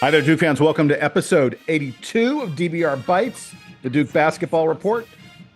Hi there, Duke fans. Welcome to episode 82 of DBR Bites, the Duke Basketball Report.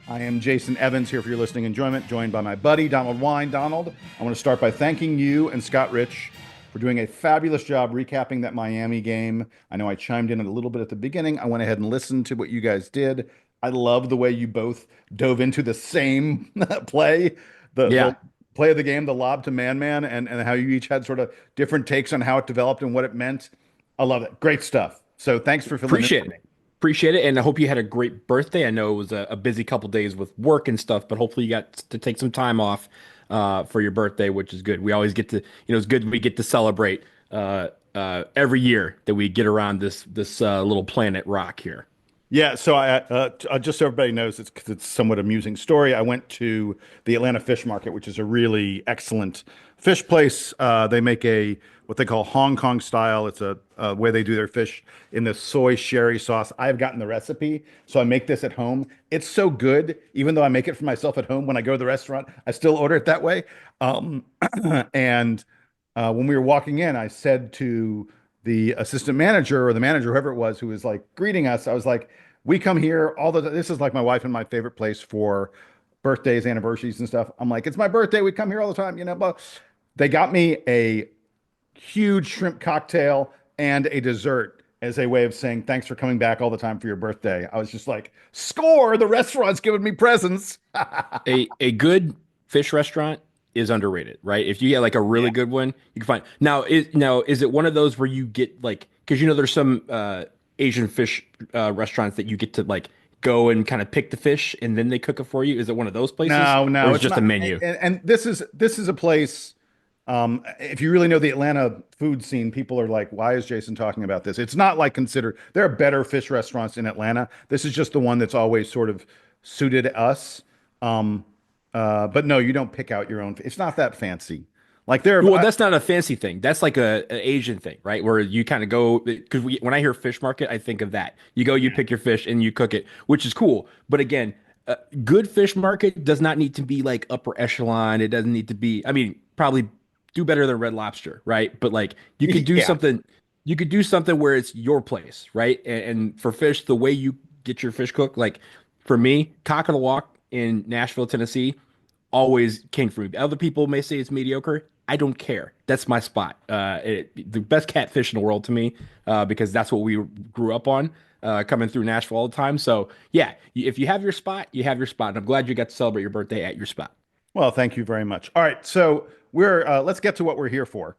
I am Jason Evans here for your listening enjoyment, joined by my buddy, Donald Wine. Donald, I want to start by thanking you and Scott Rich for doing a fabulous job recapping that Miami game. I know I chimed in a little bit at the beginning. I went ahead and listened to what you guys did. I love the way you both dove into the same play, the play of the game, the lob to man-man, and how you each had sort of different takes on how it developed and what it meant. I love it. Great stuff. So thanks for filling in for me. Appreciate it. And I hope you had a great birthday. I know it was a busy couple days with work and stuff, but hopefully you got to take some time off for your birthday, which is good. We always get to, it's good we get to celebrate every year that we get around this little planet rock here. Yeah, so just so everybody knows, it's a somewhat amusing story. I went to the Atlanta Fish Market, which is a really excellent fish place. They make what they call Hong Kong style. It's a way they do their fish in this soy sherry sauce. I've gotten the recipe, so I make this at home. It's so good, even though I make it for myself at home. When I go to the restaurant, I still order it that way. And when we were walking in, I said to the assistant manager or the manager, whoever it was, who was like greeting us, I was like, we come here this is like my wife and my favorite place for birthdays, anniversaries and stuff. I'm like, it's my birthday. We come here all the time, but they got me a huge shrimp cocktail and a dessert as a way of saying, thanks for coming back all the time for your birthday. I was just like, score, the restaurant's giving me presents. A good fish restaurant is underrated, right? If you get like a really good one, you can find. Now is it one of those where you get like, because there's some Asian fish restaurants that you get to like go and kind of pick the fish and then they cook it for you? Is it one of those places? No, or it's just not. a menu. And this is a place. If you really know the Atlanta food scene, people are like, why is Jason talking about this? It's not like considered. There are better fish restaurants in Atlanta. This is just the one that's always sort of suited us. But no, you don't pick out your own. It's not that fancy. Like Well, that's not a fancy thing. That's like an Asian thing, right? Where you kind of go, because when I hear fish market, I think of that. You go, you pick your fish and you cook it, which is cool. But again, good fish market does not need to be like upper echelon. It doesn't need to be, I mean, probably do better than Red Lobster, right? But like you could do something, where it's your place, right? And for fish, the way you get your fish cooked, like for me, Cock of the Walk in Nashville, Tennessee, always came for me. Other people may say it's mediocre. I don't care. That's my spot. The best catfish in the world to me, because that's what we grew up on, coming through Nashville all the time. So yeah, if you have your spot, you have your spot. And I'm glad you got to celebrate your birthday at your spot. Well, thank you very much. All right, so let's get to what we're here for,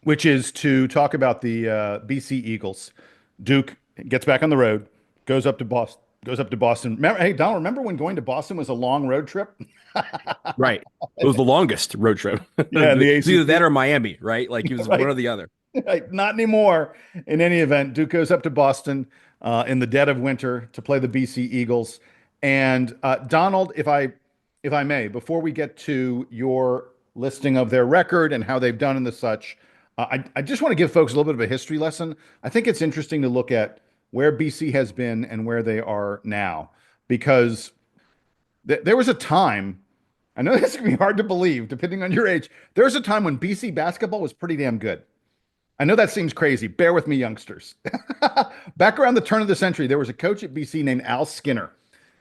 which is to talk about the BC Eagles. Duke gets back on the road, goes up to Boston. Hey, Donald, remember when going to Boston was a long road trip? Right. It was the longest road trip. Yeah, the It's either that or Miami, right? Like it was Right. one or the other. Right, not anymore. In any event, Duke goes up to Boston in the dead of winter to play the BC Eagles. And Donald, if I may, before we get to your listing of their record and how they've done and the such, I just want to give folks a little bit of a history lesson. I think it's interesting to look at where BC has been and where they are now, because there was a time. I know this can be hard to believe, depending on your age. There was a time when BC basketball was pretty damn good. I know that seems crazy. Bear with me, youngsters. Back around the turn of the century, there was a coach at BC named Al Skinner.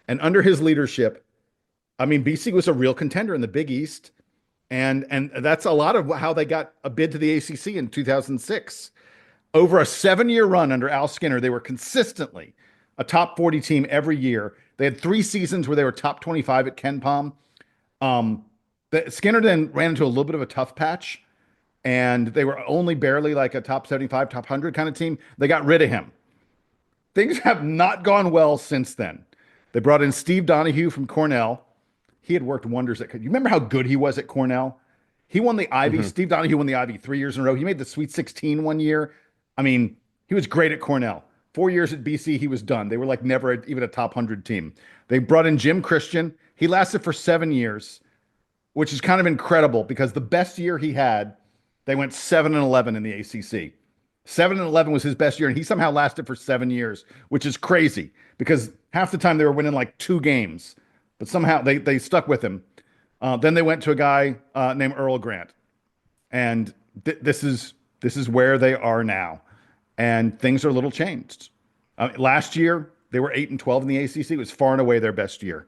And under his leadership, I mean, BC was a real contender in the Big East. And that's a lot of how they got a bid to the ACC in 2006. Over a 7-year run under Al Skinner, they were consistently a top 40 team every year. They had 3 seasons where they were top 25 at KenPom. Skinner then ran into a little bit of a tough patch, and they were only barely like a top 75, top 100 kind of team. They got rid of him. Things have not gone well since then. They brought in Steve Donahue from Cornell. He had worked wonders you remember how good he was at Cornell? He won the Ivy. Mm-hmm. Steve Donahue won the Ivy 3 years in a row. He made the Sweet 16 one year. I mean, he was great at Cornell. 4 years at BC, he was done. They were like never even a top 100 team. They brought in Jim Christian. He lasted for 7 years, which is kind of incredible because the best year he had, they went 7-11 in the ACC. 7-11 was his best year, and he somehow lasted for 7 years, which is crazy because half the time they were winning like 2 games, but somehow they stuck with him. Then they went to a guy named Earl Grant, and this is where they are now. and things are a little changed. Last year they were 8-12 in the ACC. It was far and away their best year,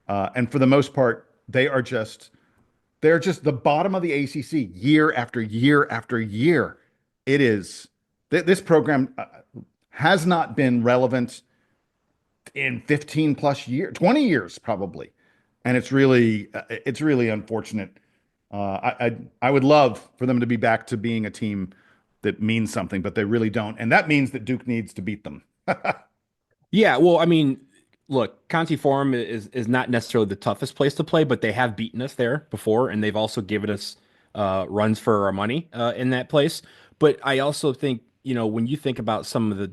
and for the most part, they're just the bottom of the ACC year after year after year. It is this program has not been relevant in 15 plus years, 20 years probably. And it's really unfortunate. I would love for them to be back to being a team that means something, but they really don't. And that means that Duke needs to beat them. Yeah, well, I mean, look, Conti Forum is not necessarily the toughest place to play, but they have beaten us there before, and they've also given us runs for our money in that place. But I also think, when you think about some of the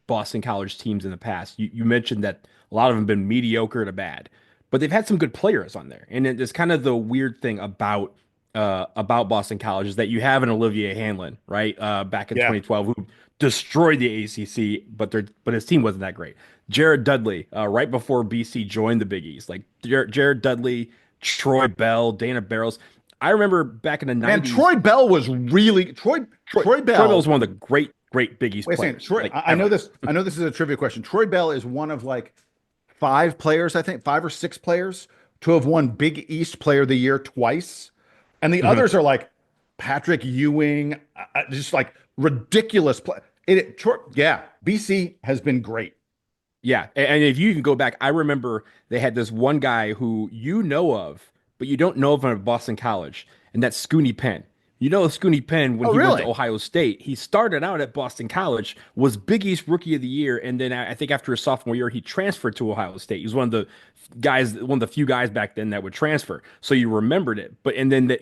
Boston College teams in the past, you mentioned that a lot of them have been mediocre to bad, but they've had some good players on there. And it's kind of the weird thing about Boston College is that you have an Olivier Hanlon, right? Back in Yeah. 2012, who destroyed the ACC, but his team wasn't that great. Jared Dudley, right before BC joined the Big East, like Jared Dudley, Troy Bell, Dana Barros. I remember back in the Man, 90s. Troy Bell was really Troy Troy Bell Bell. was one of the great Big East Wait a second. players. Troy, Like I know ever. this. I know this is a trivia question. Troy Bell is one of like five players, I think, five or six players to have won Big East Player of the Year twice. And the Mhm. others are like Patrick Ewing, just like ridiculous play. Yeah, BC has been great. Yeah, and if you even go back, I remember they had this one guy who you know of, but you don't know of him at Boston College, and that's Scooney Penn. You know Scooney Penn when Oh, he went to really? Ohio State. He started out at Boston College, was Big East Rookie of the Year, and then I think after his sophomore year, he transferred to Ohio State. He was one of the few guys back then that would transfer, so you remembered it. But and then that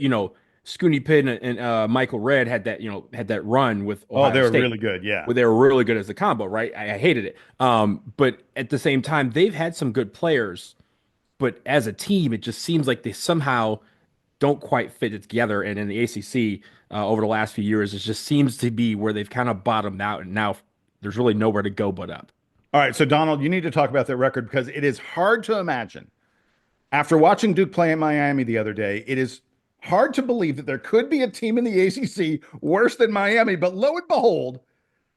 Scooney Penn and Michael Redd had that run with Oh, Ohio they're State really good. Yeah. where they were really good as a combo, right? I hated it. But at the same time, they've had some good players, but as a team, it just seems like they somehow don't quite fit it together. And in the ACC, over the last few years, it just seems to be where they've kind of bottomed out, and now there's really nowhere to go but up. All right. So, Donald, you need to talk about that record because it is hard to imagine. After watching Duke play in Miami the other day, it is hard to believe that there could be a team in the ACC worse than Miami. But lo and behold,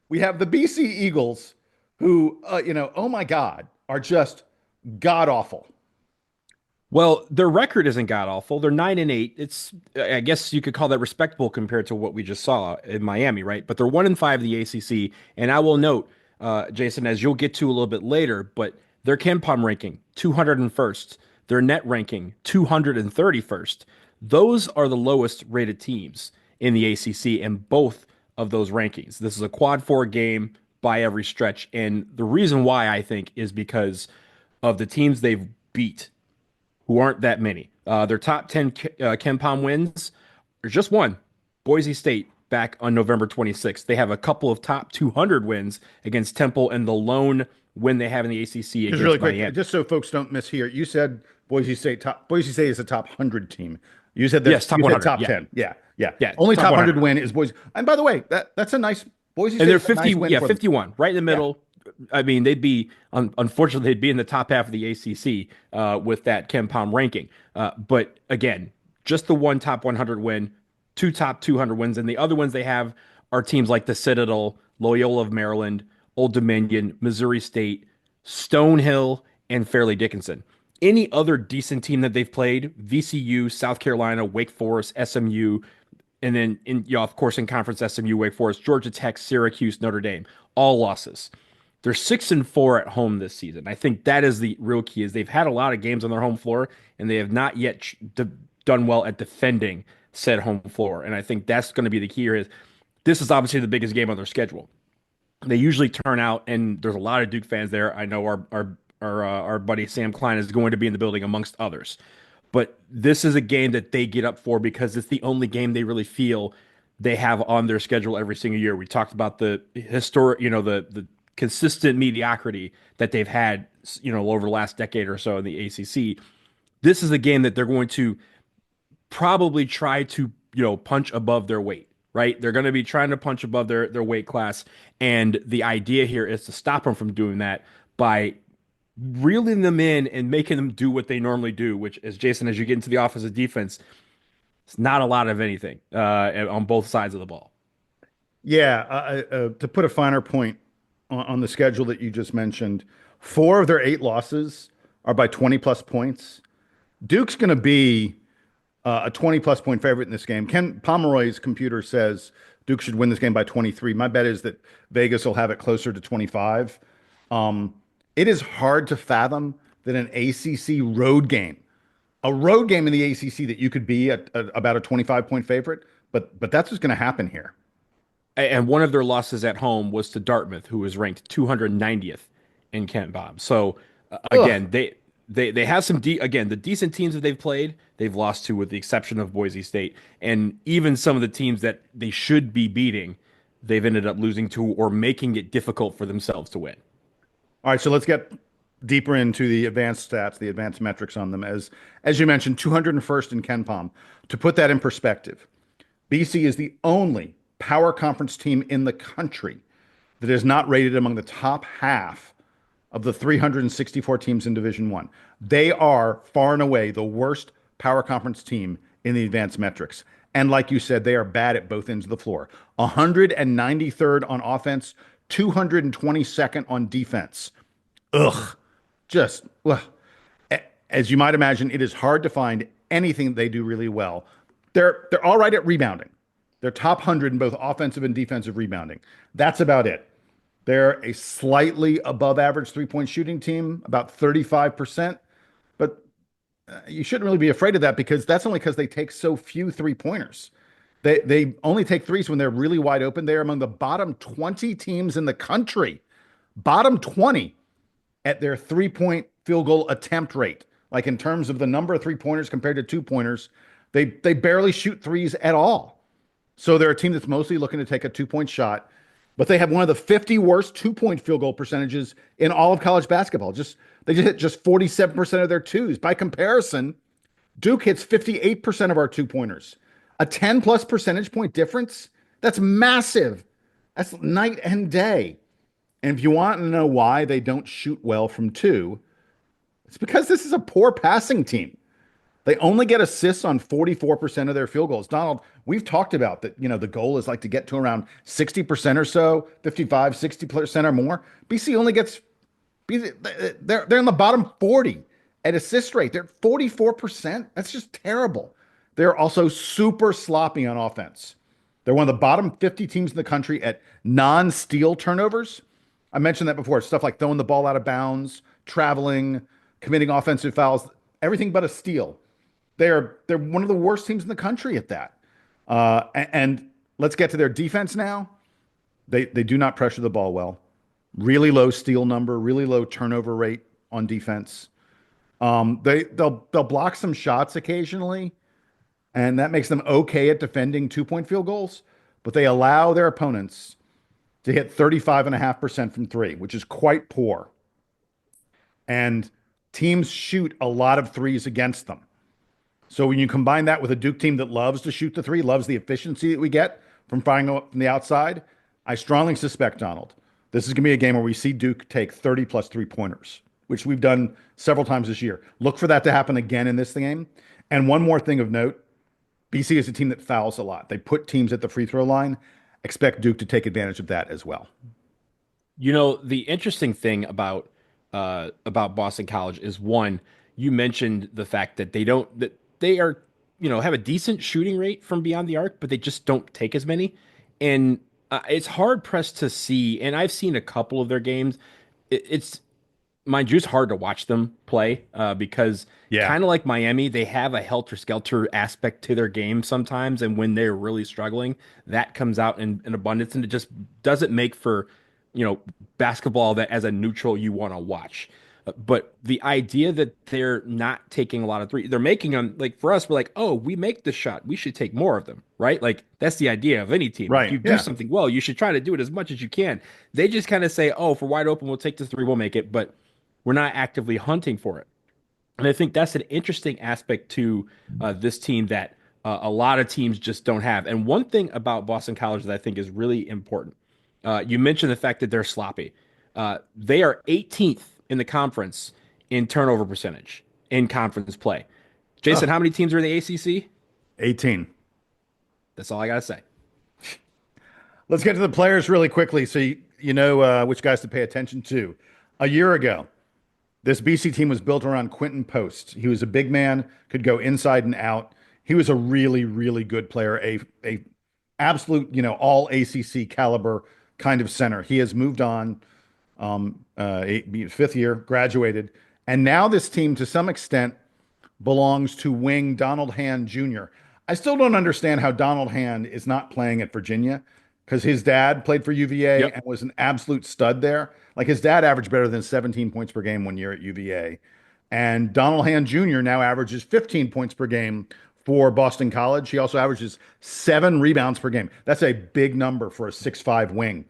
we have the BC Eagles, who, oh my God, are just god awful. Well, their record isn't god awful. They're 9-8. It's I guess you could call that respectable compared to what we just saw in Miami, right? But they're 1-5 in the ACC. And I will note, Jason, as you'll get to a little bit later, but their KenPom ranking 201st, their net ranking 231st. Those are the lowest rated teams in the ACC in both of those rankings. This is a quad four game by every stretch, and the reason why I think is because of the teams they've beat who aren't that many. Their top 10 KenPom wins, there's just one, Boise State, back on November 26th. They have a couple of top 200 wins against Temple, and the lone win they have in the ACC Just really against quick, Miami. just so folks don't mishear, you said Boise State is a top 100 team. Yes, top you said 100. top Yeah. 10. Yeah, yeah. Yeah, Only top top 100 100. win is Boise. And by the way, that's a nice Boise And they're State's a 50, nice win yeah, for them. 51, right in the Yeah. middle. I mean, unfortunately, they'd be in the top half of the ACC with that KenPom ranking. But again, just the one top 100 win, two top 200 wins, and the other ones they have are teams like the Citadel, Loyola of Maryland, Old Dominion, Missouri State, Stonehill, and Fairleigh Dickinson. Any other decent team that they've played, VCU, South Carolina, Wake Forest, SMU, and then of course in conference SMU, Wake Forest, Georgia Tech, Syracuse, Notre Dame, all losses. They're 6-4 at home this season. I think that is the real key. Is they've had a lot of games on their home floor, and they have not yet done well at defending said home floor. And I think that's going to be the key here. Is this is obviously the biggest game on their schedule. They usually turn out, and there's a lot of Duke fans there. I know our buddy Sam Klein is going to be in the building amongst others. But this is a game that they get up for because it's the only game they really feel they have on their schedule every single year. We talked about the historic, the consistent mediocrity that they've had, over the last decade or so in the ACC. This is a game that they're going to probably try to, punch above their weight, right? They're going to be trying to punch above their weight class. And the idea here is to stop them from doing that by reeling them in and making them do what they normally do, which is, Jason, as you get into the offensive defense, it's not a lot of anything on both sides of the ball. Yeah, to put a finer point on the schedule that you just mentioned, four of their eight losses are by 20 plus points. Duke's going to be a 20 plus point favorite in this game. Ken Pomeroy's computer says Duke should win this game by 23. My bet is that Vegas will have it closer to 25. It is hard to fathom that an ACC road game, a road game in the ACC, that you could be about a 25 point favorite, but that's what's going to happen here. And one of their losses at home was to Dartmouth, who was ranked 290th in KenPom. So Ugh. again, they have some again, the decent teams that they've played, they've lost to, with the exception of Boise State, and even some of the teams that they should be beating, they've ended up losing to or making it difficult for themselves to win. All right, so let's get deeper into the advanced stats, the advanced metrics on them. As you mentioned, 201st in KenPom. To put that in perspective, BC is the only power conference team in the country that is not rated among the top half of the 364 teams in Division One. They are far and away the worst power conference team in the advanced metrics. And like you said, they are bad at both ends of the floor. 193rd on offense, 222nd on defense. Ugh. Just, ugh. As you might imagine, it is hard to find anything they do really well. They're all right at rebounding. They're top 100 in both offensive and defensive rebounding. That's about it. They're a slightly above average three-point shooting team, about 35%. But you shouldn't really be afraid of that, because that's only because they take so few three-pointers. They only take threes when they're really wide open. They're among the bottom 20 teams in the country. Bottom 20 at their three-point field goal attempt rate. Like, in terms of the number of three-pointers compared to two-pointers, they barely shoot threes at all. So they're a team that's mostly looking to take a two-point shot, but they have one of the 50 worst two-point field goal percentages in all of college basketball. They just hit just 47% of their twos. By comparison, Duke hits 58% of our two-pointers. A 10 plus percentage point difference? That's massive. That's night and day. And if you want to know why they don't shoot well from two, it's because this is a poor passing team. They only get assists on 44% of their field goals. Donald, we've talked about that, the goal is like to get to around 60% or so, 55, 60% or more. BC only gets, they're in the bottom 40 at assist rate. They're 44%. That's just terrible. They're also super sloppy on offense. They're one of the bottom 50 teams in the country at non-steal turnovers. I mentioned that before. Stuff like throwing the ball out of bounds, traveling, committing offensive fouls, everything but a steal. They're one of the worst teams in the country at that. And let's get to their defense now. They do not pressure the ball well. Really low steal number, really low turnover rate on defense. They'll block some shots occasionally, and that makes them okay at defending two-point field goals, but they allow their opponents to hit 35.5% from three, which is quite poor. And teams shoot a lot of threes against them. So when you combine that with a Duke team that loves to shoot the three, loves the efficiency that we get from firing up from the outside, I strongly suspect, Donald, this is going to be a game where we see Duke take 30 plus three-pointers, which we've done several times this year. Look for that to happen again in this game. And one more thing of note, BC is a team that fouls a lot. They put teams at the free throw line. Expect Duke to take advantage of that as well. The interesting thing about Boston College is, one, you mentioned the fact that they are, have a decent shooting rate from beyond the arc, but they just don't take as many. And it's hard pressed to see. And I've seen a couple of their games. It's, mind you, it's hard to watch them play because kind of like Miami, they have a helter-skelter aspect to their game sometimes. And when they're really struggling, that comes out in abundance. And it just doesn't make for, basketball that as a neutral you want to watch. But the idea that they're not taking a lot of threes, they're making them, like, for us, we're like, oh, we make the shot, we should take more of them, right? Like, that's the idea of any team. Right. If you do something well, you should try to do it as much as you can. They just kind of say, oh, if we're wide open, we'll take the three, we'll make it, but we're not actively hunting for it. And I think that's an interesting aspect to this team that a lot of teams just don't have. And one thing about Boston College that I think is really important, you mentioned the fact that they're sloppy. They are 18th in the conference in turnover percentage in conference play. Jason, how many teams are in the ACC? 18. That's all I got to say. Let's get to the players really quickly so you know which guys to pay attention to. A year ago, this BC team was built around Quentin Post. He was a big man, could go inside and out. He was a really, really good player, a absolute, all ACC caliber kind of center. He has moved on, fifth year, graduated, and now this team, to some extent, belongs to wing Donald Hand Jr. I still don't understand how Donald Hand is not playing at Virginia because his dad played for UVA Yep. and was an absolute stud there. Like his dad averaged better than 17 points per game 1 year at UVA. And Donald Hand Jr. now averages 15 points per game for Boston College. He also averages 7 rebounds per game. That's a big number for a 6'5" wing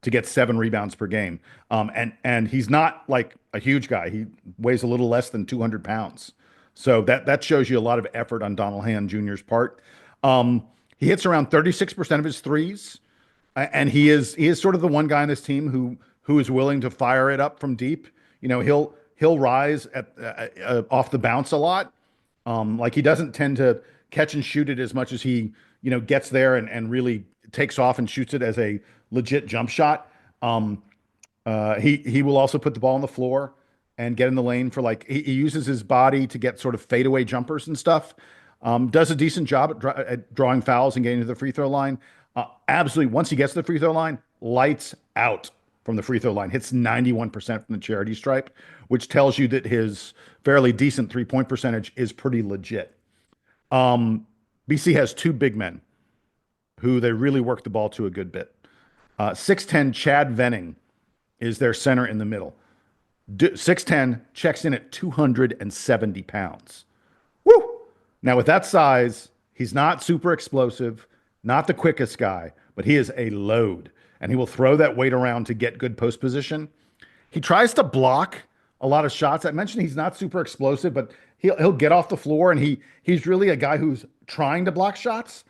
to get 7 rebounds per game. And he's not like a huge guy. He weighs a little less than 200 pounds. So that shows you a lot of effort on Donald Hand Jr.'s part. He hits around 36% of his threes, and he is sort of the one guy on this team who is willing to fire it up from deep. He'll rise off the bounce a lot. Like he doesn't tend to catch and shoot it as much as he gets there and really takes off and shoots it as a legit jump shot. He will also put the ball on the floor and get in the lane for he uses his body to get sort of fadeaway jumpers and stuff. Does a decent job at drawing fouls and getting to the free throw line. Absolutely, once he gets to the free throw line, lights out from the free throw line. Hits 91% from the charity stripe, which tells you that his fairly decent 3-point percentage is pretty legit. BC has 2 big men who they really work the ball to a good bit. 6'10" Chad Venning is their center in the middle. 6'10", checks in at 270 pounds. Woo! Now, with that size, he's not super explosive, not the quickest guy, but he is a load, and he will throw that weight around to get good post position. He tries to block a lot of shots. I mentioned he's not super explosive, but he'll get off the floor, and he's really a guy who's trying to block shots.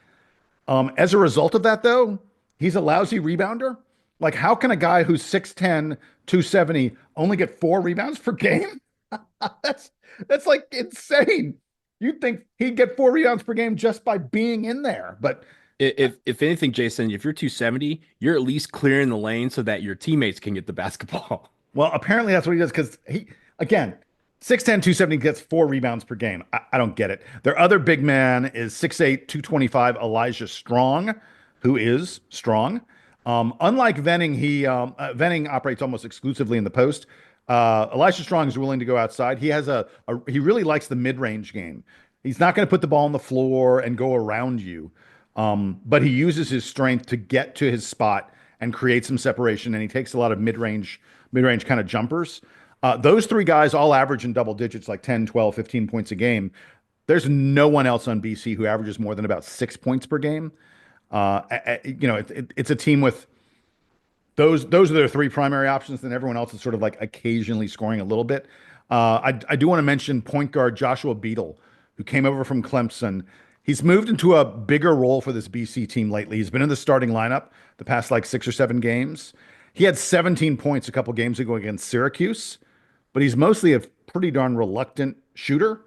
As a result of that, though, he's a lousy rebounder. Like, how can a guy who's 6'10", 270 only get 4 rebounds per game? That's like insane. You'd think he'd get 4 rebounds per game just by being in there. But If anything, Jason, if you're 270, you're at least clearing the lane so that your teammates can get the basketball. well, apparently that's what he does because again, 6'10", 270 gets 4 rebounds per game. I don't get it. Their other big man is 6'8", 225 Elijah Strong, who is strong. Unlike Venning, Venning operates almost exclusively in the post. Elijah Strong is willing to go outside. He really likes the mid-range game. He's not going to put the ball on the floor and go around you, but he uses his strength to get to his spot and create some separation. And he takes a lot of mid-range kind of jumpers. Those 3 guys all average in double digits, like 10, 12, 15 points a game. There's no one else on BC who averages more than about 6 points per game. It's a team with those are their 3 primary options. Then everyone else is sort of like occasionally scoring a little bit. I do want to mention point guard Joshua Beadle, who came over from Clemson. He's moved into a bigger role for this BC team lately. He's been in the starting lineup the past 6 or 7 games. He had 17 points a couple games ago against Syracuse, but he's mostly a pretty darn reluctant shooter.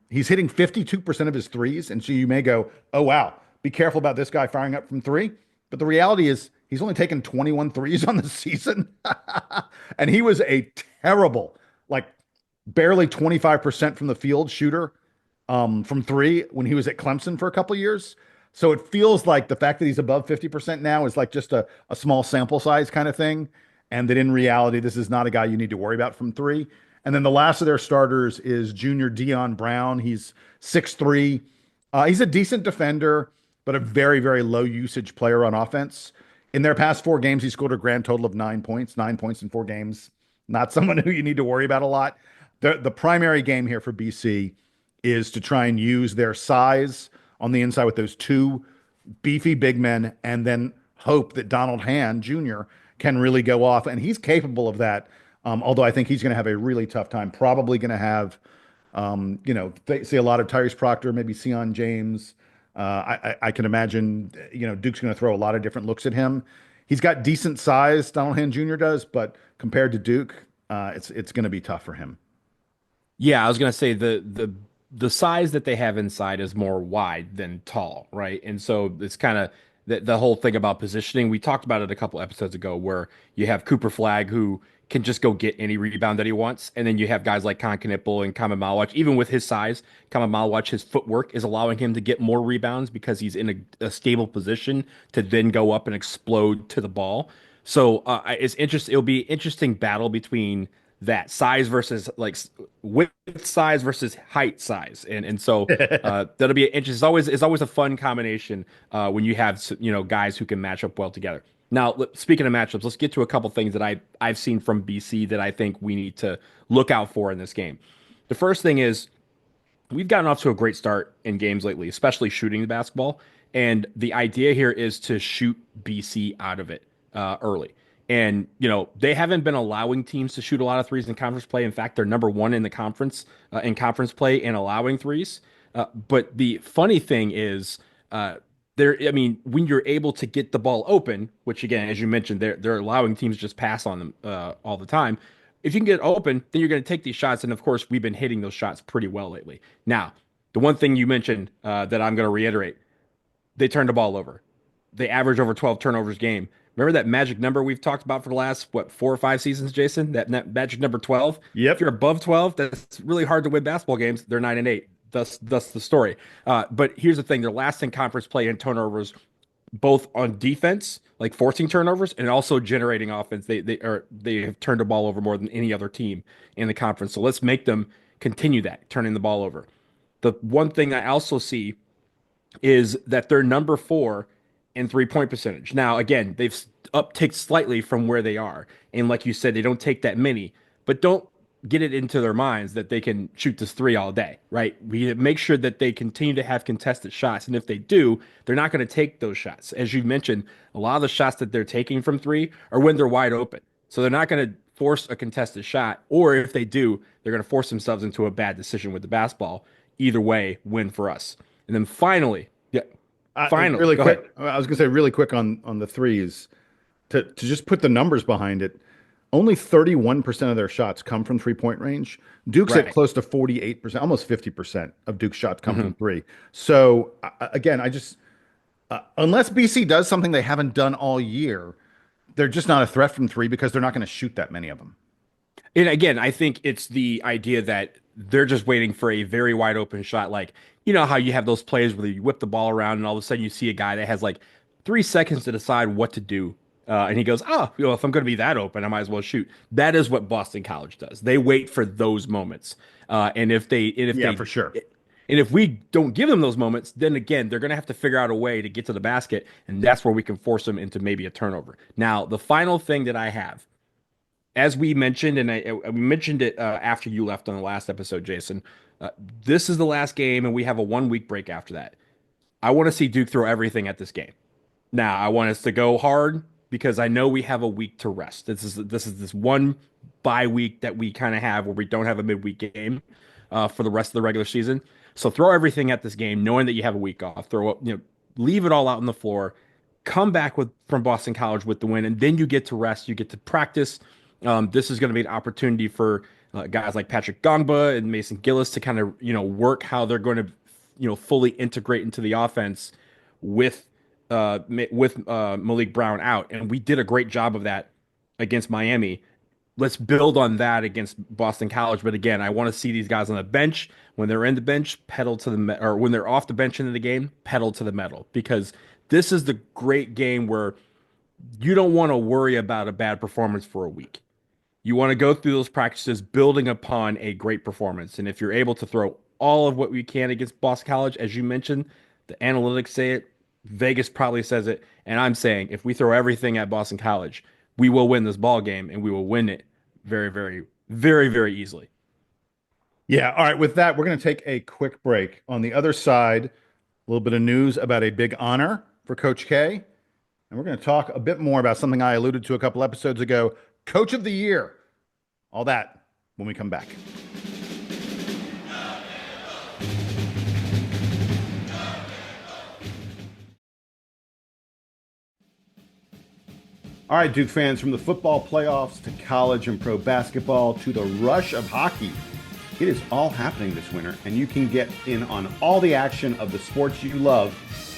He's hitting 52% of his threes, and so you may go, "Oh wow, be careful about this guy firing up from 3." But the reality is he's only taken 21 threes on the season. And he was a terrible, barely 25% from the field shooter from 3 when he was at Clemson for a couple years. So it feels like the fact that he's above 50% now is just a small sample size kind of thing. And that in reality, this is not a guy you need to worry about from 3. And then the last of their starters is junior Dion Brown. He's 6'3". He's a decent defender, but a very, very low usage player on offense. In their past 4 games, he scored a grand total of 9 points. 9 points in 4 games. Not someone who you need to worry about a lot. The primary game here for BC is to try and use their size on the inside with those 2 beefy big men, and then hope that Donald Hand Jr. can really go off. And he's capable of that. Although I think he's going to have a really tough time. Probably going to have, say a lot of Tyrese Proctor, maybe Sion James. I can imagine, Duke's going to throw a lot of different looks at him. He's got decent size, Donald Hand Jr. does, but compared to Duke, it's going to be tough for him. Yeah, I was gonna say the size that they have inside is more wide than tall, right? And so it's kind of the whole thing about positioning. We talked about it a couple episodes ago where you have Cooper Flag who can just go get any rebound that he wants. And then you have guys like Kon Knipple and Kama Malwatch. Even with his size, Kama Malwatch, his footwork is allowing him to get more rebounds because he's in a stable position to then go up and explode to the ball. So it's interesting. It'll be interesting battle between that size versus like width size versus height size, and so that'll be interesting. It's always a fun combination when you have guys who can match up well together. Now, speaking of matchups, let's get to a couple things that I've seen from BC that I think we need to look out for in this game. The first thing is we've gotten off to a great start in games lately, especially shooting the basketball. And the idea here is to shoot BC out of it early. And, they haven't been allowing teams to shoot a lot of threes in conference play. In fact, they're number one in the conference play in allowing threes. But the funny thing is, when you're able to get the ball open, which again, as you mentioned, they're allowing teams to just pass on them all the time. If you can get open, then you're going to take these shots. And of course, we've been hitting those shots pretty well lately. Now, the one thing you mentioned that I'm going to reiterate, they turn the ball over. They average over 12 turnovers a game. Remember that magic number we've talked about for the last, 4 or 5 seasons, Jason? That magic number 12? Yep. If you're above 12, that's really hard to win basketball games. They're 9-8. Thus the story. But here's the thing. They're last in conference play in turnovers, both on defense, like forcing turnovers, and also generating offense. They have turned the ball over more than any other team in the conference. So let's make them continue that, turning the ball over. The one thing I also see is that they're number 4 in three-point percentage. Now, again, they've upticked slightly from where they are. And like you said, they don't take that many, but don't get it into their minds that they can shoot this three all day, right? We make sure that they continue to have contested shots. And if they do, they're not going to take those shots. As you mentioned, a lot of the shots that they're taking from three are when they're wide open. So they're not going to force a contested shot, or if they do, they're going to force themselves into a bad decision with the basketball. Either way, win for us. And then finally, really quick. I was going to say really quick on the threes to just put the numbers behind it. Only 31% of their shots come from 3-point range. Duke's at close to 48%, almost 50% of Duke's shots come from three. So again, I just unless BC does something they haven't done all year, they're just not a threat from three because they're not going to shoot that many of them. And again, I think it's the idea that they're just waiting for a very wide open shot. Like, how you have those plays where you whip the ball around and all of a sudden you see a guy that has like 3 seconds to decide what to do. And he goes, if I'm going to be that open, I might as well shoot. That is what Boston College does. They wait for those moments. For sure. And if we don't give them those moments, then again, they're going to have to figure out a way to get to the basket. And that's where we can force them into maybe a turnover. Now, the final thing that I have, as we mentioned, and we mentioned it after you left on the last episode, Jason, this is the last game and we have a 1-week break after that. I want to see Duke throw everything at this game. Now, I want us to go hard, because I know we have a week to rest. This is this one bye week that we kind of have where we don't have a midweek game for the rest of the regular season. So throw everything at this game, knowing that you have a week off. Leave it all out on the floor. Come back from Boston College with the win, and then you get to rest. You get to practice. This is going to be an opportunity for guys like Patrick Gongba and Mason Gillis to kind of work how they're going to fully integrate into the offense with Malik Brown out. And we did a great job of that against Miami. Let's build on that against Boston College. But again, I want to see these guys on the bench. When they're in the bench, pedal to the or when they're off the bench into the game, pedal to the metal, because this is the great game where you don't want to worry about a bad performance for a week. You want to go through those practices building upon a great performance. And if you're able to throw all of what we can against Boston College, as you mentioned, the analytics say it, Vegas probably says it, and I'm saying if we throw everything at Boston College, we will win this ball game, and we will win it very, very, very, very easily. Yeah. All right. With that, we're going to take a quick break. On the other side, a little bit of news about a big honor for Coach K, and we're going to talk a bit more about something I alluded to a couple episodes ago, Coach of the Year. All that when we come back. All right, Duke fans, from the football playoffs to college and pro basketball to the rush of hockey, it is all happening this winter, and you can get in on all the action of the sports you love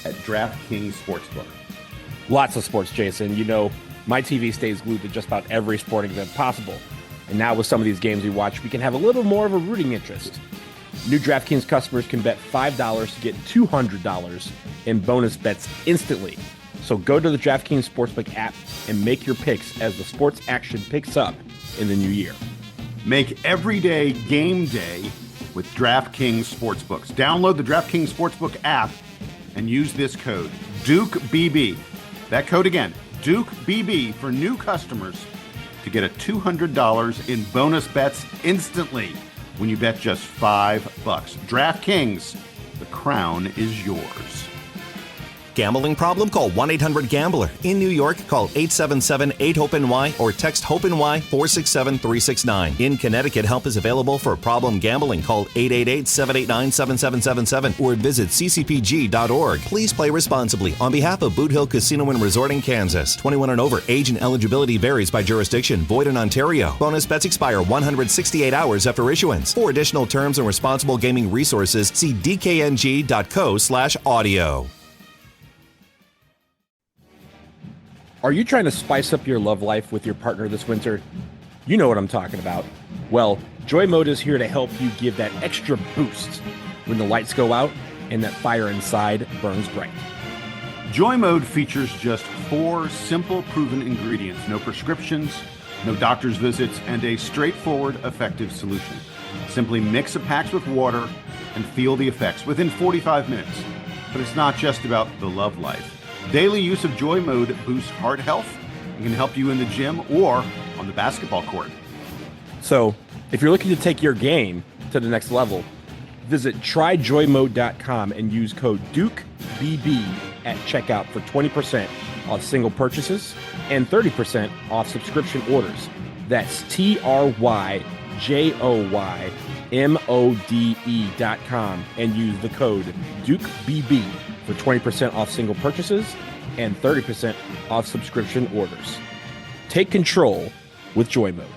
at DraftKings Sportsbook. Lots of sports, Jason. You know, my TV stays glued to just about every sporting event possible. And now with some of these games we watch, we can have a little more of a rooting interest. New DraftKings customers can bet $5 to get $200 in bonus bets instantly. So go to the DraftKings Sportsbook app and make your picks as the sports action picks up in the new year. Make every day game day with DraftKings Sportsbooks. Download the DraftKings Sportsbook app and use this code, DukeBB. That code again, DukeBB, for new customers to get a $200 in bonus bets instantly when you bet just $5. DraftKings, the crown is yours. Gambling problem? Call 1-800-GAMBLER. In New York, call 877-8-HOPE-NY or text HOPE-NY 467-369. In Connecticut, help is available for problem gambling. Call 888-789-7777 or visit ccpg.org. Please play responsibly. On behalf of Boot Hill Casino and Resort in Kansas, 21 and over, age and eligibility varies by jurisdiction. Void in Ontario. Bonus bets expire 168 hours after issuance. For additional terms and responsible gaming resources, see dkng.co/audio. Are you trying to spice up your love life with your partner this winter? You know what I'm talking about. Well, Joy Mode is here to help you give that extra boost when the lights go out and that fire inside burns bright. Joy Mode features just 4 simple, proven ingredients. No prescriptions, no doctor's visits, and a straightforward, effective solution. Simply mix the packs with water and feel the effects within 45 minutes. But it's not just about the love life. Daily use of Joy Mode boosts heart health and can help you in the gym or on the basketball court. So, if you're looking to take your game to the next level, visit tryjoymode.com and use code DukeBB at checkout for 20% off single purchases and 30% off subscription orders. That's tryjoymode.com and use the code DukeBB for 20% off single purchases and 30% off subscription orders. Take control with Joy Mode.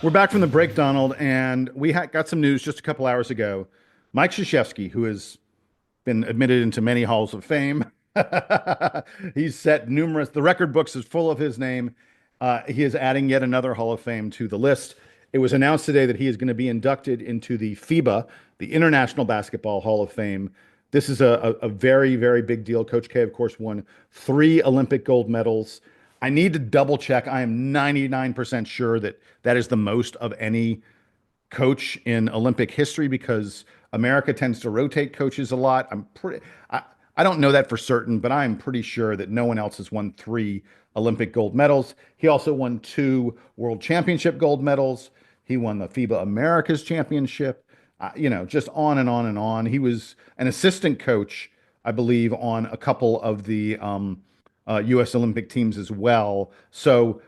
We're back from the break, Donald, and we got some news just a couple hours ago. Mike Krzyzewski, who has been admitted into many halls of fame, he's set numerous, the record books is full of his name. He is adding yet another Hall of Fame to the list. It was announced today that he is going to be inducted into the FIBA, the International Basketball Hall of Fame. This is a very, very big deal. Coach K, of course, won 3 Olympic gold medals. I need to double check. I am 99% sure that that is the most of any coach in Olympic history because America tends to rotate coaches a lot. I don't know that for certain, but I'm pretty sure that no one else has won 3 Olympic gold medals. He also won 2 World Championship gold medals. He won the FIBA Americas Championship, just on and on and on. He was an assistant coach, I believe, on a couple of the U.S. Olympic teams as well. So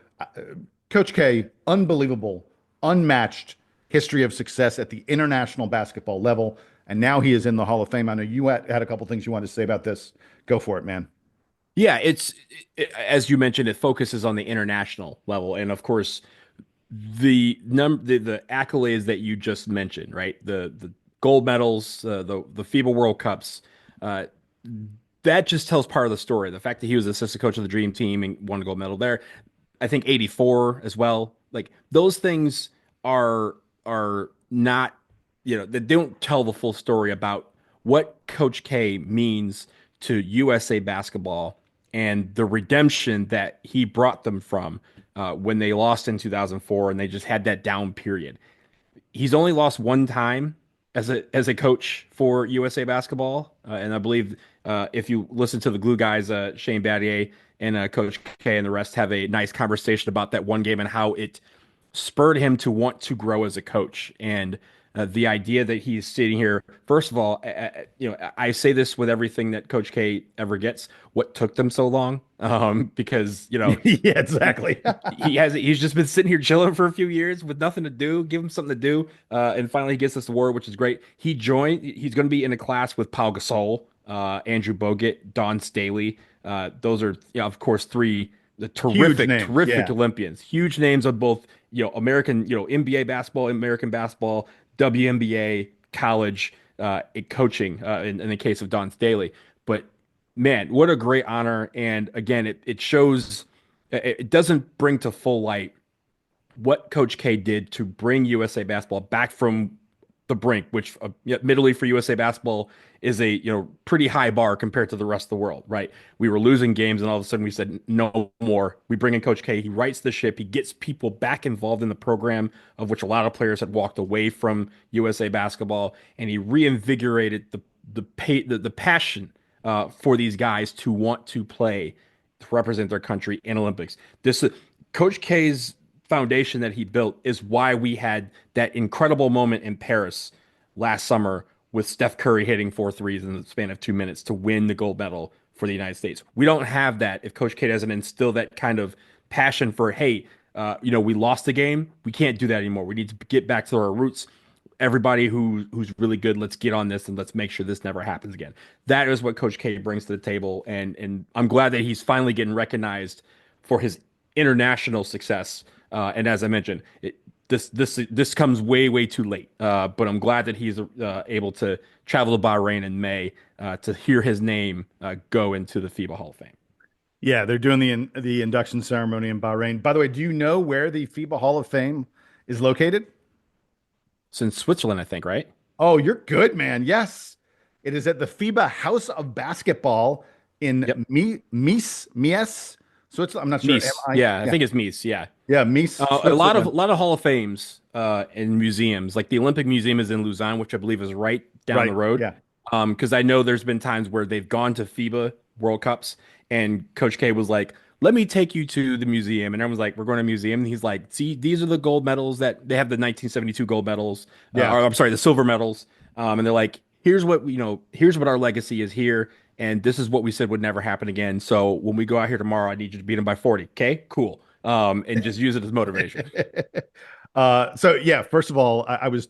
Coach K, unbelievable, unmatched history of success at the international basketball level. And now he is in the Hall of Fame. I know you had a couple things you wanted to say about this. Go for it, man. Yeah, as you mentioned, it focuses on the international level, and of course, the accolades that you just mentioned, right? The gold medals, the FIBA World Cups. That just tells part of the story. The fact that he was assistant coach of the Dream Team and won a gold medal there. I think 84 as well. Like those things are not. They don't tell the full story about what Coach K means to USA basketball and the redemption that he brought them from when they lost in 2004 and they just had that down period. He's only lost one time as a coach for USA basketball, and I believe if you listen to the Glue guys, Shane Battier and Coach K and the rest have a nice conversation about that one game and how it spurred him to want to grow as a coach. And the idea that he's sitting here, first of all, I say this with everything that Coach K ever gets. What took them so long? Because yeah, exactly. He's just been sitting here chilling for a few years with nothing to do. Give him something to do, and finally he gets this award, which is great. He's going to be in a class with Pau Gasol, Andrew Bogut, Don Staley. Those are, of course, 3 the Huge terrific, names, terrific yeah. Olympians, huge names on both, American, NBA basketball, American basketball, WNBA, college, coaching, in the case of Don Staley. But man, what a great honor. And again, it shows, it doesn't bring to full light what Coach K did to bring USA basketball back from the brink, which admittedly for USA basketball is a pretty high bar compared to the rest of the world, right? We were losing games, and all of a sudden we said no more. We bring in Coach K. He rights the ship. He gets people back involved in the program, of which a lot of players had walked away from USA basketball, and he reinvigorated the passion for these guys to want to play, to represent their country in Olympics. This Coach K's foundation that he built is why we had that incredible moment in Paris last summer with Steph Curry hitting 4 threes in the span of 2 minutes to win the gold medal for the United States. We don't have that if Coach K doesn't instill that kind of passion for, hey, we lost the game. We can't do that anymore. We need to get back to our roots. Everybody who's really good, let's get on this and let's make sure this never happens again. That is what Coach K brings to the table, and I'm glad that he's finally getting recognized for his international success. And as I mentioned, this comes way too late. But I'm glad that he's able to travel to Bahrain in May to hear his name go into the FIBA Hall of Fame. Yeah, they're doing the induction ceremony in Bahrain. By the way, do you know where the FIBA Hall of Fame is located? It's in Switzerland, I think, right? Oh, you're good, man. Yes, it is at the FIBA House of Basketball in Mies. Switzerland. I'm not sure. Mies. I think it's Mies. Yeah. Yeah, Mies. A lot of Hall of Fames in museums, like the Olympic Museum is in Lausanne, which I believe is right down the road. Yeah. Because I know there's been times where they've gone to FIBA World Cups and Coach K was like, let me take you to the museum. And everyone's like, we're going to a museum. And he's like, see, these are the gold medals that they have, the 1972 gold medals. Yeah. Or, I'm sorry, the silver medals. And they're like, here's what our legacy is here. And this is what we said would never happen again. So when we go out here tomorrow, I need you to beat them by 40. Okay, cool. And just use it as motivation. So yeah, first of all, I was,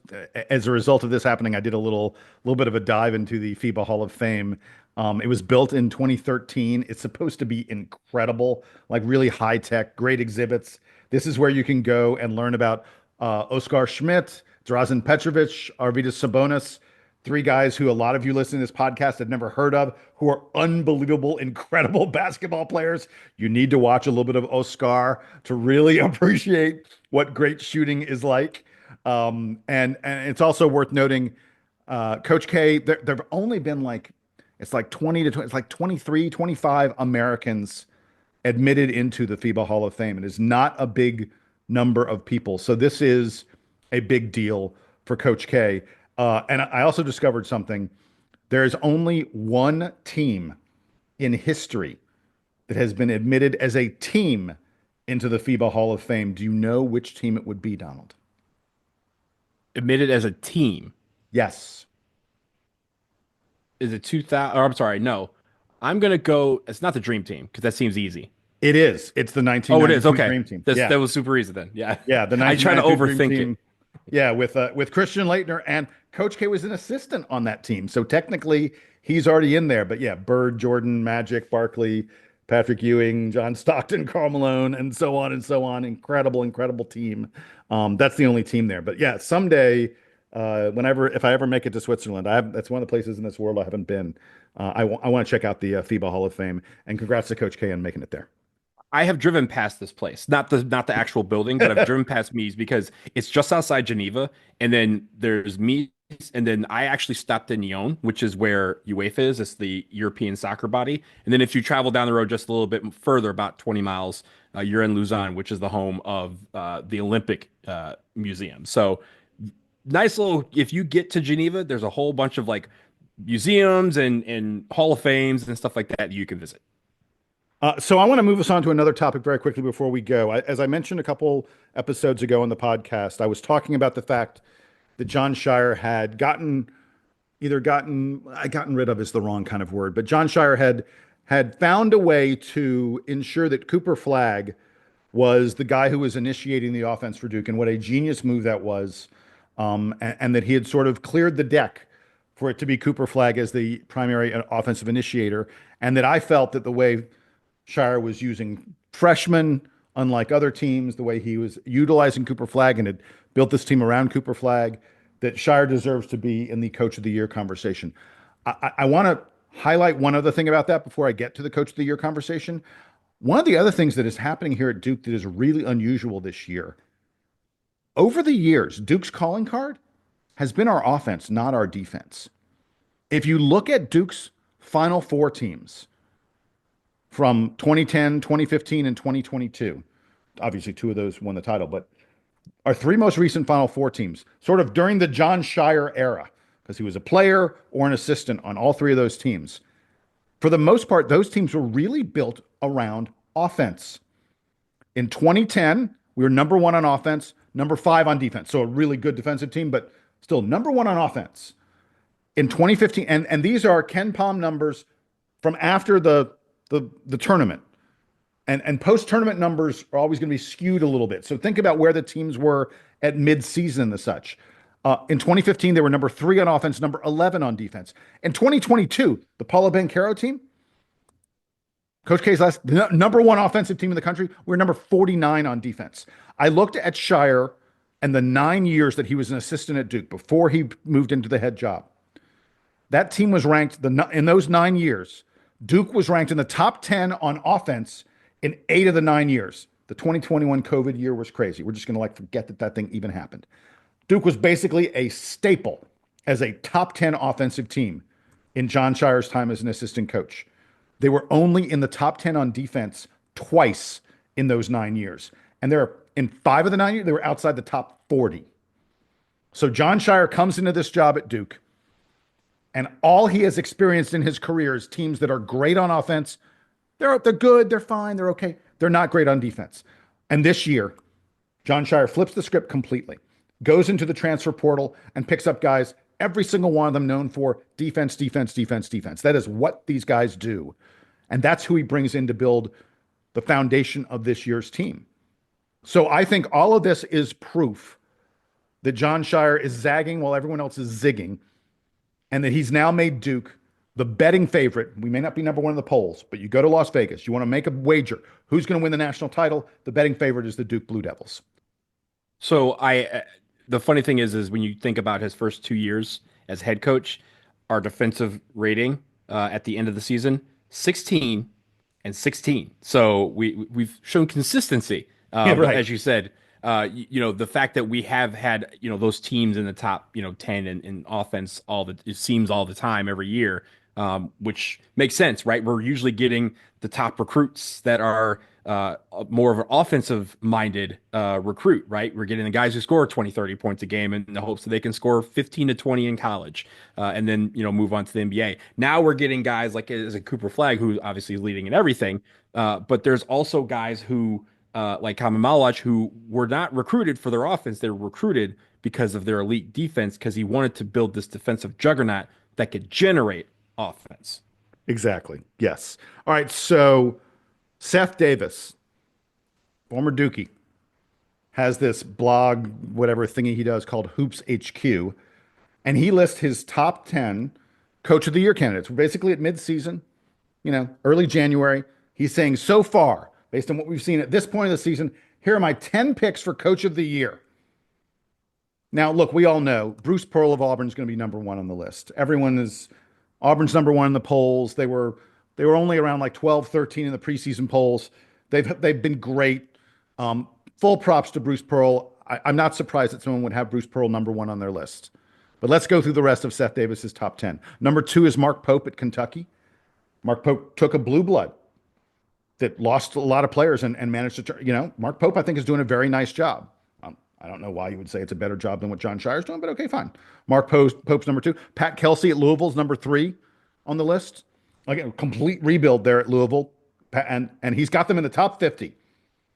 as a result of this happening, I did a little bit of a dive into the FIBA Hall of Fame. It was built in 2013. It's supposed to be incredible, like really high tech, great exhibits. This is where you can go and learn about Oskar Schmidt, Drazen Petrovic, Arvydas Sabonis, 3 guys who a lot of you listening to this podcast have never heard of, who are unbelievable, incredible basketball players. You need to watch a little bit of Oskar to really appreciate what great shooting is like. And it's also worth noting, Coach K, there've only been it's like 23, 25 Americans admitted into the FIBA Hall of Fame. It is not a big number of people. So this is a big deal for Coach K. And I also discovered something. There is only one team in history that has been admitted as a team into the FIBA Hall of Fame. Do you know which team it would be, Donald? Admitted as a team. Yes. Is it 2000? Or I'm sorry, no. I'm gonna go. It's not the Dream Team because that seems easy. It is. It's the 1992 Oh, it is. Okay. Dream Team. That was super easy then. Yeah. Yeah. The I try to 1992 overthink Dream Team. it. Yeah, with Christian Laettner, and Coach K was an assistant on that team. So technically he's already in there. But yeah, Bird, Jordan, Magic, Barkley, Patrick Ewing, John Stockton, Karl Malone, and so on and so on. Incredible team. That's the only team there. But yeah, someday, if I ever make it to Switzerland, that's one of the places in this world I haven't been. I want to check out the FIBA Hall of Fame, and congrats to Coach K on making it there. I have driven past this place, not the actual building, but I've driven past Mies because it's just outside Geneva, and then there's Mies, and then I actually stopped in Nyon, which is where UEFA is. It's the European soccer body, and then if you travel down the road just a little bit further, about 20 miles, you're in Lausanne, which is the home of the Olympic Museum. So nice little. If you get to Geneva, there's a whole bunch of like museums and Hall of Fames and stuff like that you can visit. So I want to move us on to another topic very quickly before we go. As I mentioned a couple episodes ago in the podcast, I was talking about the fact that John Shire had gotten rid of is the wrong kind of word, but John Shire had found a way to ensure that Cooper Flagg was the guy who was initiating the offense for Duke, and what a genius move that was, and that he had sort of cleared the deck for it to be Cooper Flagg as the primary offensive initiator, and that I felt that the way Shire was using freshman, unlike other teams, the way he was utilizing Cooper Flagg and had built this team around Cooper Flagg, that Shire deserves to be in the Coach of the Year conversation. I want to highlight one other thing about that before I get to the Coach of the Year conversation. One of the other things that is happening here at Duke that is really unusual this year, over the years, Duke's calling card has been our offense, not our defense. If you look at Duke's Final Four teams from 2010, 2015, and 2022, obviously two of those won the title, but our three most recent Final Four teams, sort of during the John Shire era, because he was a player or an assistant on all three of those teams. For the most part, those teams were really built around offense. In 2010, we were number 1 on offense, number 5 on defense. So a really good defensive team, but still number 1 on offense. In 2015, and these are KenPom numbers from after the tournament. And post-tournament numbers are always going to be skewed a little bit. So think about where the teams were at mid-season and such. In 2015, they were number 3 on offense, number 11 on defense. In 2022, the Paolo Banchero team, Coach K's last number 1 offensive team in the country, we're number 49 on defense. I looked at Shire and the 9 years that he was an assistant at Duke before he moved into the head job. That team was ranked, in those 9 years, Duke was ranked in the top 10 on offense in 8 of the 9 years. The 2021 COVID year was crazy. We're just going to forget that thing even happened. Duke was basically a staple as a top 10 offensive team in John Shire's time as an assistant coach. They were only in the top 10 on defense twice in those 9 years. And in 5 of the 9 years, they were outside the top 40. So John Shire comes into this job at Duke, and all he has experienced in his career is teams that are great on offense. They're good, they're fine, they're okay. They're not great on defense. And this year, John Shire flips the script completely, goes into the transfer portal and picks up guys, every single one of them known for defense, defense, defense, defense. That is what these guys do. And that's who he brings in to build the foundation of this year's team. So I think all of this is proof that John Shire is zagging while everyone else is zigging, and that he's now made Duke the betting favorite. We may not be number 1 in the polls, but you go to Las Vegas, you want to make a wager. Who's going to win the national title? The betting favorite is the Duke Blue Devils. So the funny thing is when you think about his first 2 years as head coach, our defensive rating at the end of the season, 16 and 16. So we've shown consistency. Right. As you said, the fact that we have had, those teams in the top, 10 in offense, it seems all the time every year, which makes sense, right? We're usually getting the top recruits that are more of an offensive minded recruit, right? We're getting the guys who score 20, 30 points a game in the hopes that they can score 15 to 20 in college and then, move on to the NBA. Now we're getting guys like as a Cooper Flagg, who obviously is leading in everything. But there's also guys who like Kamen Malach, who were not recruited for their offense. They were recruited because of their elite defense, because he wanted to build this defensive juggernaut that could generate offense. Exactly. Yes. All right. So Seth Davis, former Dookie, has this blog, whatever thingy he does called Hoops HQ, and he lists his top 10 Coach of the Year candidates. We're basically at midseason, early January. He's saying so far, based on what we've seen at this point of the season, here are my 10 picks for Coach of the Year. Now, look, we all know Bruce Pearl of Auburn is going to be number 1 on the list. Auburn's number 1 in the polls. They were only around 12, 13 in the preseason polls. They've been great. Full props to Bruce Pearl. I'm not surprised that someone would have Bruce Pearl number 1 on their list. But let's go through the rest of Seth Davis's top 10. Number 2 is Mark Pope at Kentucky. Mark Pope took a blue blood that lost a lot of players and managed to, Mark Pope, I think, is doing a very nice job. I don't know why you would say it's a better job than what John Shire's doing, but okay, fine. Mark Pope's number 2. Pat Kelsey at Louisville's number 3 on the list. Again, complete rebuild there at Louisville. And he's got them in the top 50.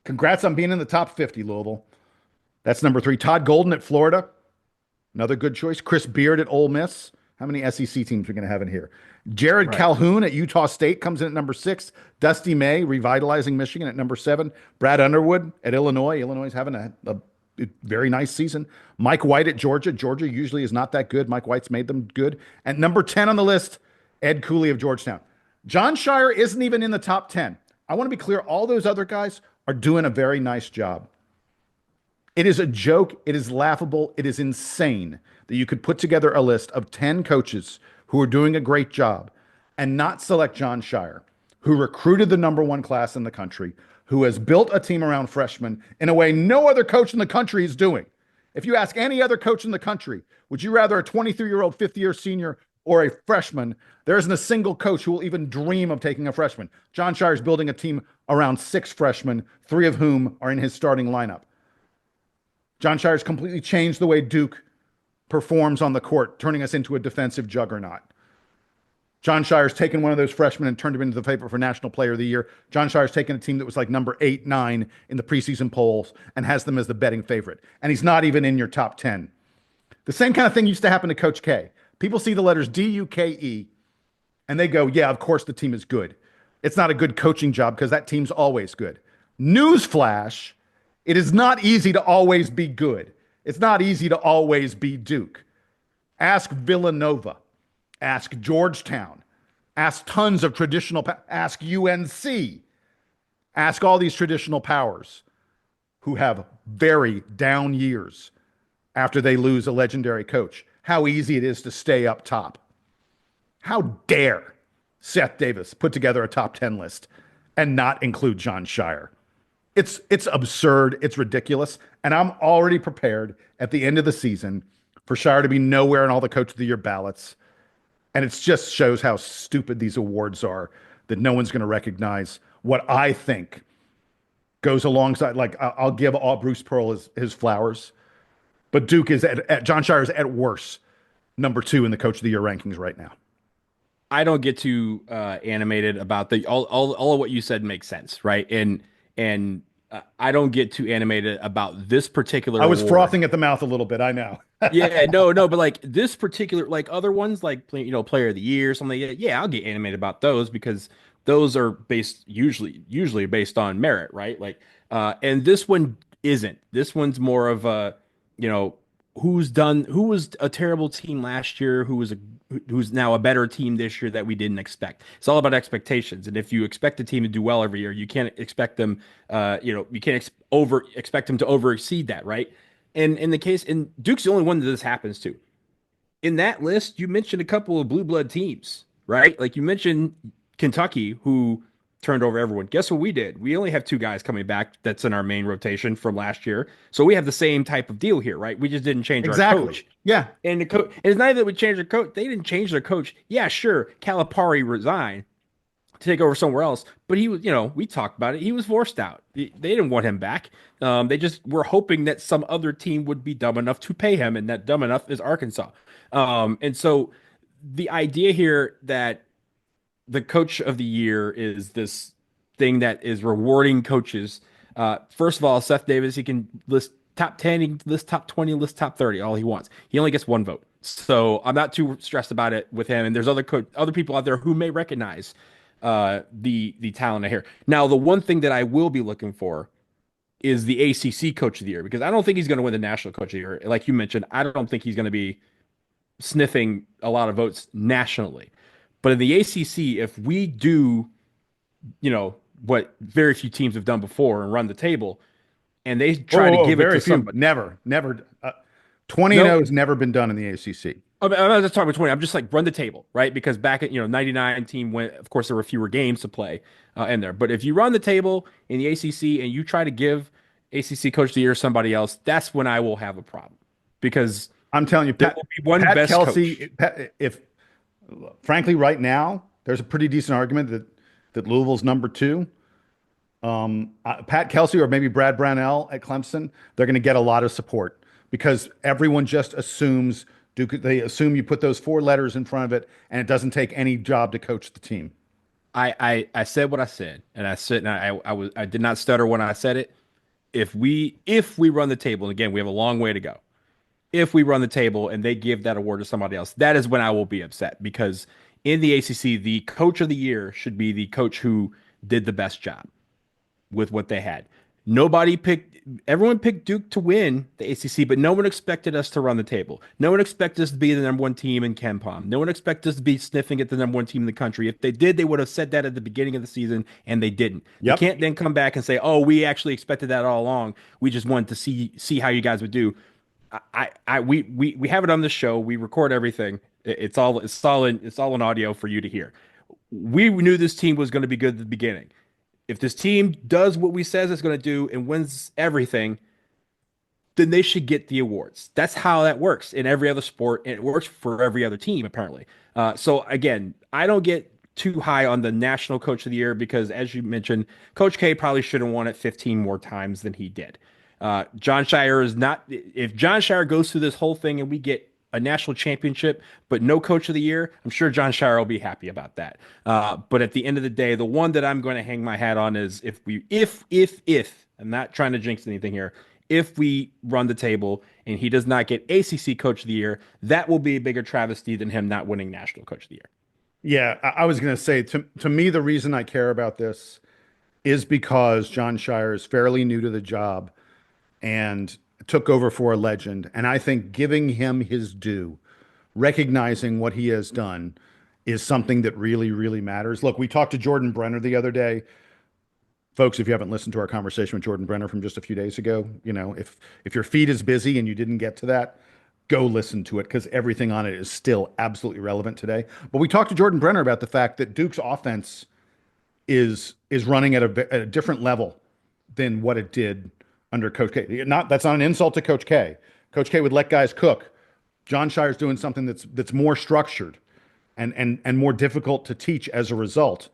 Congrats on being in the top 50, Louisville. That's number 3. Todd Golden at Florida. Another good choice. Chris Beard at Ole Miss. How many SEC teams are we going to have in here? Jared Calhoun at Utah State comes in at number 6. Dusty May, revitalizing Michigan, at number 7. Brad Underwood at Illinois. Illinois is having a very nice season. Mike White at Georgia. Georgia usually is not that good. Mike White's made them good. And number 10 on the list, Ed Cooley of Georgetown. John Shire isn't even in the top 10. I want to be clear. All those other guys are doing a very nice job. It is a joke. It is laughable. It is insane that you could put together a list of 10 coaches who are doing a great job and not select Jon Scheyer, who recruited the #1 class in the country, who has built a team around freshmen in a way no other coach in the country is doing. If you ask any other coach in the country, would you rather a 23-year-old fifth-year senior or a freshman? There isn't a single coach who will even dream of taking a freshman. Jon Scheyer is building a team around 6 freshmen, 3 of whom are in his starting lineup. Jon Scheyer's completely changed the way Duke performs on the court, turning us into a defensive juggernaut. Jon Scheyer's taken one of those freshmen and turned him into the favorite for National Player of the Year. Jon Scheyer's taken a team that was like number 8, 9 in the preseason polls and has them as the betting favorite. And he's not even in your top 10. The same kind of thing used to happen to Coach K. People see the letters D-U-K-E and they go, yeah, of course the team is good. It's not a good coaching job because that team's always good. Newsflash, it is not easy to always be good. It's not easy to always be Duke. Ask Villanova. Ask Georgetown. Ask tons of traditional, ask UNC. Ask all these traditional powers who have very down years after they lose a legendary coach, how easy it is to stay up top. How dare Seth Davis put together a top 10 list and not include Jon Scheyer? It's absurd. It's ridiculous. And I'm already prepared at the end of the season for Scheyer to be nowhere in all the Coach of the Year ballots. And it just shows how stupid these awards are, that no one's going to recognize what I think goes alongside. Like, I'll give all Bruce Pearl his flowers, but Duke is at Jon Scheyer is at worst #2 in the Coach of the Year rankings right now. I don't get too animated about all of what you said makes sense, right? And I don't get too animated about this particular. I was award. frothing at the mouth a little bit. I know. Yeah, no, but like this particular, like other ones, like Player of the Year, something. Yeah, I'll get animated about those because those are based usually based on merit, right? Like, and this one isn't. This one's more of a, who was a terrible team last year, who's now a better team this year that we didn't expect. It's all about expectations, and if you expect a team to do well every year, you can't expect them, you can't expect them to over exceed that, right? And in the case, and Duke's the only one that this happens to. In that list, you mentioned a couple of blue blood teams, right? Like you mentioned Kentucky, who turned over everyone. Guess what we did? We only have 2 guys coming back that's in our main rotation from last year. So we have the same type of deal here, right? We just didn't change our coach. Yeah. And the coach, it's not that we changed their coach. They didn't change their coach. Yeah, sure. Calipari resigned to take over somewhere else, but he was, we talked about it. He was forced out. They didn't want him back. They just were hoping that some other team would be dumb enough to pay him, and that dumb enough is Arkansas. And so the idea here that the Coach of the Year is this thing that is rewarding coaches. First of all, Seth Davis, he can list top 10, he can list top 20, list top 30, all he wants. He only gets 1 vote. So I'm not too stressed about it with him. And there's other people out there who may recognize the talent here. Now, the one thing that I will be looking for is the ACC Coach of the Year, because I don't think he's going to win the National Coach of the Year. Like you mentioned, I don't think he's going to be sniffing a lot of votes nationally. But in the ACC, if we do, what very few teams have done before and run the table, and they try to give it to somebody. Never. 20-0 has never been done in the ACC. I'm not just talking about 20. I'm just like run the table, right? Because back at 99 team went. Of course, there were fewer games to play in there. But if you run the table in the ACC and you try to give ACC Coach of the Year to somebody else, that's when I will have a problem. Because I'm telling you, there will be one Pat best Kelsey. coach. Frankly, right now there's a pretty decent argument that Louisville's #2. Pat Kelsey or maybe Brad Brownell at Clemson, they're going to get a lot of support because everyone just assumes Duke. They assume you put those 4 letters in front of it, and it doesn't take any job to coach the team. I said what I said, and I did not stutter when I said it. If we run the table, and again, we have a long way to go. If we run the table and they give that award to somebody else, that is when I will be upset, because in the ACC, the Coach of the Year should be the coach who did the best job with what they had. Everyone picked Duke to win the ACC, but no one expected us to run the table. No one expected us to be the number one team in KenPom. No one expected us to be sniffing at the number one team in the country. If they did, they would have said that at the beginning of the season, and they didn't. Yep. You can't then come back and say, "Oh, we actually expected that all along. We just wanted to see how you guys would do." We have it on this show. We record everything. It's all in audio for you to hear. We knew this team was going to be good at the beginning. If this team does what we says it's going to do and wins everything, then they should get the awards. That's how that works in every other sport, and it works for every other team, apparently. So, again, I don't get too high on the National Coach of the Year because, as you mentioned, Coach K probably should have won it 15 more times than he did. Jon Scheyer is not – if Jon Scheyer goes through this whole thing and we get a national championship, but no Coach of the Year, I'm sure Jon Scheyer will be happy about that. But at the end of the day, the one that I'm going to hang my hat on is if I'm not trying to jinx anything here, if we run the table and he does not get ACC Coach of the Year, that will be a bigger travesty than him not winning National Coach of the Year. Yeah, I was going to say, to me, the reason I care about this is because Jon Scheyer is fairly new to the job and took over for a legend. And I think giving him his due, recognizing what he has done, is something that really, really matters. Look, we talked to Jordan Brenner the other day. Folks, if you haven't listened to our conversation with Jordan Brenner from just a few days ago, if your feed is busy and you didn't get to that, go listen to it because everything on it is still absolutely relevant today. But we talked to Jordan Brenner about the fact that Duke's offense is running at a different level than what it did under Coach K. That's not an insult to Coach K. Coach K would let guys cook. Jon Scheyer's doing something that's more structured and more difficult to teach as a result.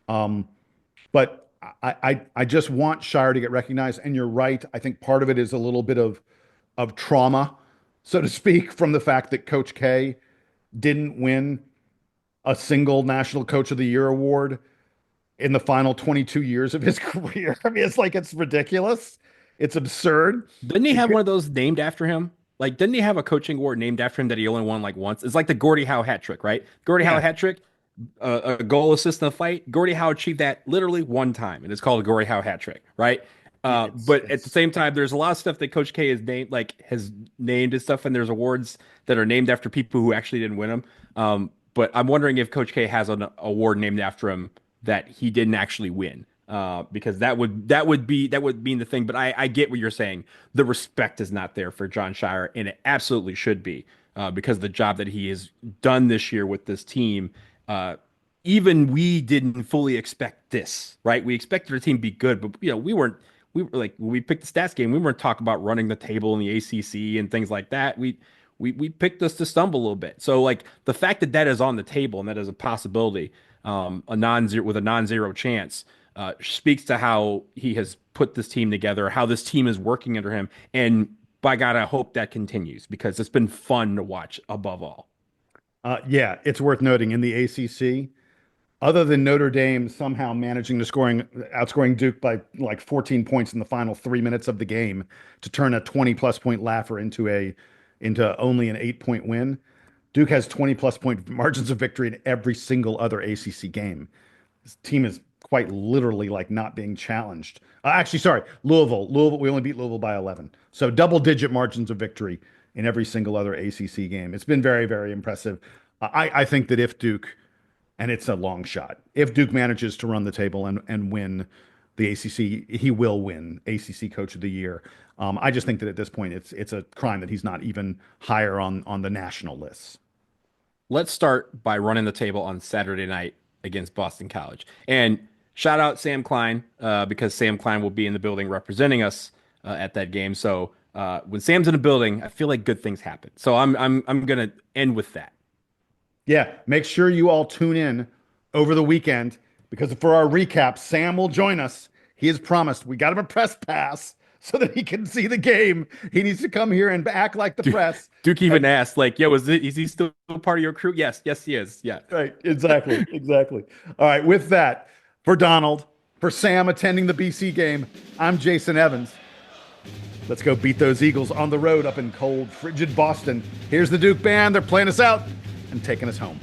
But I just want Scheyer to get recognized. And you're right. I think part of it is a little bit of trauma, so to speak, from the fact that Coach K didn't win a single National Coach of the Year award in the final 22 years of his career. I mean, it's ridiculous. It's absurd. Didn't he have one of those named after him? Like, didn't he have a coaching award named after him that he only won like once? It's like the Gordie Howe hat trick, right? Gordie Howe hat trick, a goal, assist, and a fight. Gordie Howe achieved that literally one time, and it's called a Gordie Howe hat trick, right? But at the same time, there's a lot of stuff that Coach K has named and stuff, and there's awards that are named after people who actually didn't win them. But I'm wondering if Coach K has an award named after him that he didn't actually win. Because that would mean the thing. But I get what you're saying. The respect is not there for Jon Scheyer, and it absolutely should be because of the job that he has done this year with this team. Even we didn't fully expect this, right? We expected our team to be good, but we were like, when we picked the stats game, we weren't talking about running the table in the ACC and things like that. We picked us to stumble a little bit. So like the fact that is on the table and that is a possibility, with a non-zero chance. Speaks to how he has put this team together, how this team is working under him. And by God, I hope that continues because it's been fun to watch above all. Yeah, it's worth noting in the ACC, other than Notre Dame somehow managing to outscoring Duke by like 14 points in the final 3 minutes of the game to turn a 20-plus point laugher into only an 8-point win, Duke has 20-plus point margins of victory in every single other ACC game. This team is quite literally like not being challenged. Actually, sorry, Louisville, we only beat Louisville by 11. So double-digit margins of victory in every single other ACC game. It's been very, very impressive. I think that if Duke, and it's a long shot, if Duke manages to run the table and win the ACC, he will win ACC Coach of the Year. I just think that at this point, it's a crime that he's not even higher on the national lists. Let's start by running the table on Saturday night against Boston College. And shout out Sam Klein because Sam Klein will be in the building representing us at that game. So when Sam's in the building, I feel like good things happen. So I'm going to end with that. Yeah, make sure you all tune in over the weekend because for our recap, Sam will join us. He has promised. We got him a press pass so that he can see the game. He needs to come here and act like the press. Duke even asked, like, is he still part of your crew? Yes, he is. Yeah. Right, exactly. All right, with that, for Donald, for Sam attending the BC game, I'm Jason Evans. Let's go beat those Eagles on the road up in cold, frigid Boston. Here's the Duke band. They're playing us out and taking us home.